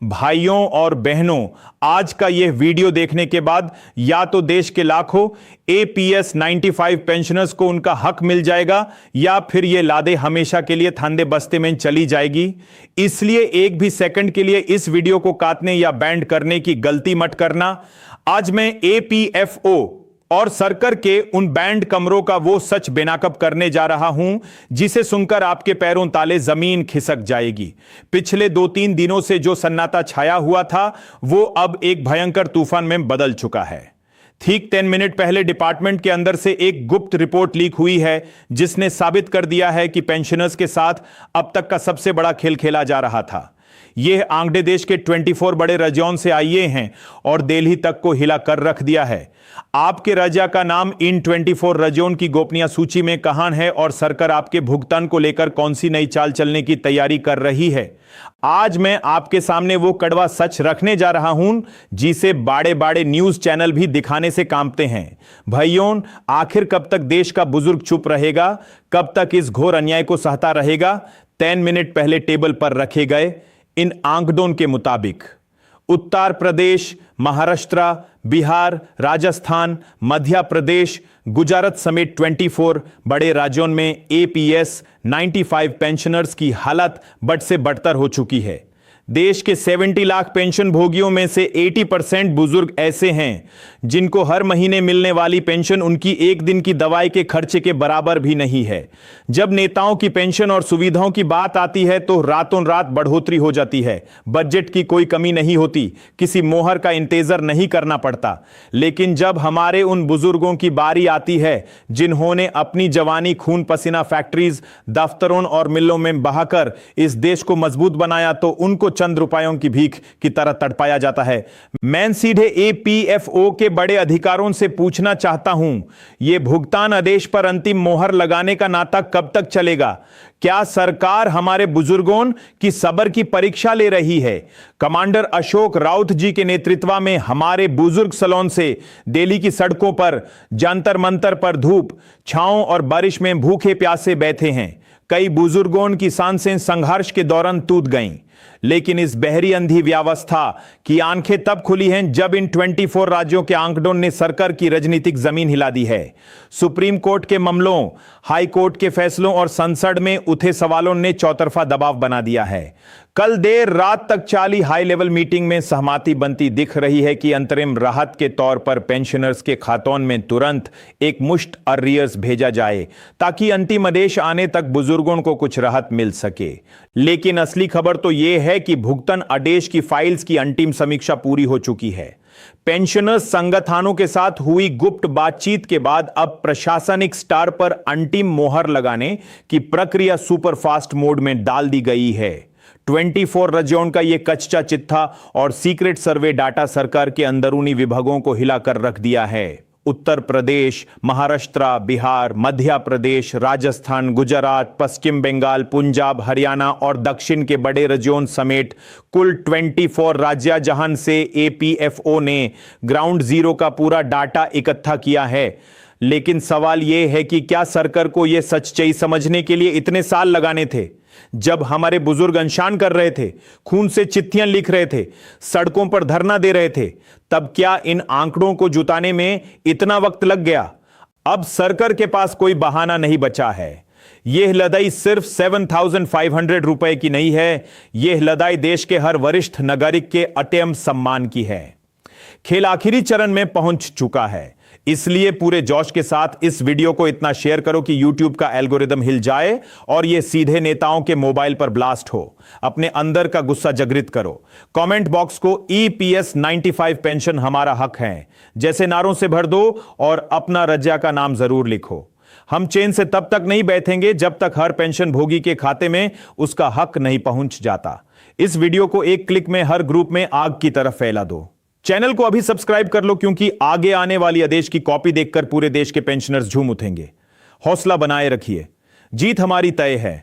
भाइयों और बहनों, आज का यह वीडियो देखने के बाद या तो देश के लाखों APS 95 पेंशनर्स को उनका हक मिल जाएगा या फिर यह लादे हमेशा के लिए थांदे बस्ते में चली जाएगी। इसलिए एक भी सेकंड के लिए इस वीडियो को काटने या बैंड करने की गलती मत करना। आज मैं APFO और सरकार के उन बैंड कमरों का वो सच बेनकाब करने जा रहा हूं जिसे सुनकर आपके पैरों ताले जमीन खिसक जाएगी। पिछले 2-3 दिनों से जो सन्नाटा छाया हुआ था वो अब एक भयंकर तूफान में बदल चुका है। ठीक 10 मिनट पहले डिपार्टमेंट के अंदर से एक गुप्त रिपोर्ट लीक हुई है जिसने साबित कर दिया है कि पेंशनर्स के साथ अब तक का सबसे बड़ा खेल खेला जा रहा था। यह आंकड़े देश के 24 बड़े राज्यों से आए हैं और दिल्ली तक को हिला कर रख दिया है। आपके राज्य का नाम इन 24 राज्यों की गोपनीय सूची में कहां है और सरकार आपके भुगतान को लेकर कौन सी नई चाल चलने की तैयारी कर रही है। आज मैं आपके सामने वो कड़वा सच रखने जा रहा हूं जिसे बड़े बड़े न्यूज चैनल भी दिखाने से कांपते हैं। भाइयों, आखिर कब तक देश का बुजुर्ग चुप रहेगा? कब तक इस घोर अन्याय को सहता रहेगा? 10 मिनट पहले टेबल पर रखे गए इन आंकड़ों के मुताबिक उत्तर प्रदेश, महाराष्ट्र, बिहार, राजस्थान, मध्य प्रदेश, गुजरात समेत 24 बड़े राज्यों में APS 95 पेंशनर्स की हालत बद से बदतर हो चुकी है। देश के 70 लाख पेंशन भोगियों में से 80% बुजुर्ग ऐसे हैं जिनको हर महीने मिलने वाली पेंशन उनकी एक दिन की दवाई के खर्चे के बराबर भी नहीं है। जब नेताओं की पेंशन और सुविधाओं की बात आती है तो रातों रात बढ़ोतरी हो जाती है। बजट की कोई कमी नहीं होती, किसी मोहर का इंतजार नहीं करना पड़ता। लेकिन जब हमारे उन बुजुर्गों की बारी आती है जिन्होंने अपनी जवानी खून पसीना फैक्ट्रीज, दफ्तरों और मिलों में बहाकर इस देश को मजबूत बनाया तो उनको चंद रुपयों की भीख की तरह तड़पाया जाता है। मैं सीधे APFO के बड़े अधिकारों से पूछना चाहता हूं, यह भुगतान आदेश पर अंतिम मोहर लगाने का नाटक कब तक चलेगा? क्या सरकार हमारे बुजुर्गों की सब्र की परीक्षा ले रही है? कमांडर अशोक राउत जी के नेतृत्व में हमारे बुजुर्ग सलोन से दिल्ली की सड़कों पर, जंतर मंतर पर धूप, छांव और बारिश में भूखे प्यासे बैठे हैं। कई बुजुर्गों की सांसें संघर्ष के दौरान टूट गईं, लेकिन इस बहरी अंधी व्यवस्था की आंखें तब खुली हैं जब इन 24 राज्यों के आंकड़ों ने सरकार की राजनीतिक जमीन हिला दी है। सुप्रीम कोर्ट के मामलों, हाई कोर्ट के फैसलों और संसद में उठे सवालों ने चौतरफा दबाव बना दिया है। कल देर रात तक चाली हाई लेवल मीटिंग में सहमति बनती दिख रही है कि अंतरिम राहत के तौर पर पेंशनर्स के खातों में तुरंत एक मुश्त अर्रियर्स भेजा जाए ताकि अंतिम आदेश आने तक बुजुर्गों को कुछ राहत मिल सके। लेकिन असली खबर तो यह है कि भुगतान आदेश की फाइल्स की अंतिम समीक्षा पूरी हो चुकी है। पेंशनर्स संगठनों के साथ हुई गुप्त बातचीत के बाद अब प्रशासनिक स्तर पर अंतिम मोहर लगाने की प्रक्रिया सुपरफास्ट मोड में डाल दी गई है। 24 राज्यों का यह कच्चा चिट्ठा और सीक्रेट सर्वे डाटा सरकार के अंदरूनी विभागों को हिलाकर रख दिया है। उत्तर प्रदेश, महाराष्ट्र, बिहार, मध्य प्रदेश, राजस्थान, गुजरात, पश्चिम बंगाल, पंजाब, हरियाणा और दक्षिण के बड़े राज्यों समेत कुल 24 राज्य जहां से APFO ने ग्राउंड जीरो का पूरा डाटा इकट्ठा किया है। लेकिन सवाल यह है कि क्या सरकार को यह सच्चाई समझने के लिए इतने साल लगाने थे? जब हमारे बुजुर्ग अनशन कर रहे थे, खून से चिट्ठियां लिख रहे थे, सड़कों पर धरना दे रहे थे, तब क्या इन आंकड़ों को जुटाने में इतना वक्त लग गया? अब सरकार के पास कोई बहाना नहीं बचा है। यह लड़ाई सिर्फ 7,500 रुपए की नहीं है, यह लड़ाई देश के हर वरिष्ठ नागरिक के अत्यंत सम्मान की है। खेल आखिरी चरण में पहुंच चुका है, इसलिए पूरे जोश के साथ इस वीडियो को इतना शेयर करो कि YouTube का एल्गोरिदम हिल जाए और यह सीधे नेताओं के मोबाइल पर ब्लास्ट हो। अपने अंदर का गुस्सा जागृत करो। कमेंट बॉक्स को APS 95 पेंशन हमारा हक है जैसे नारों से भर दो और अपना राज्य का नाम जरूर लिखो। हम चैन से तब तक नहीं बैठेंगे जब तक हर पेंशन भोगी के खाते में उसका हक नहीं पहुंच जाता। इस वीडियो को एक क्लिक में हर ग्रुप में आग की तरफ फैला दो। चैनल को अभी सब्सक्राइब कर लो क्योंकि आगे आने वाली आदेश की कॉपी देखकर पूरे देश के पेंशनर्स झूम उठेंगे। हौसला बनाए रखिए, जीत हमारी तय है।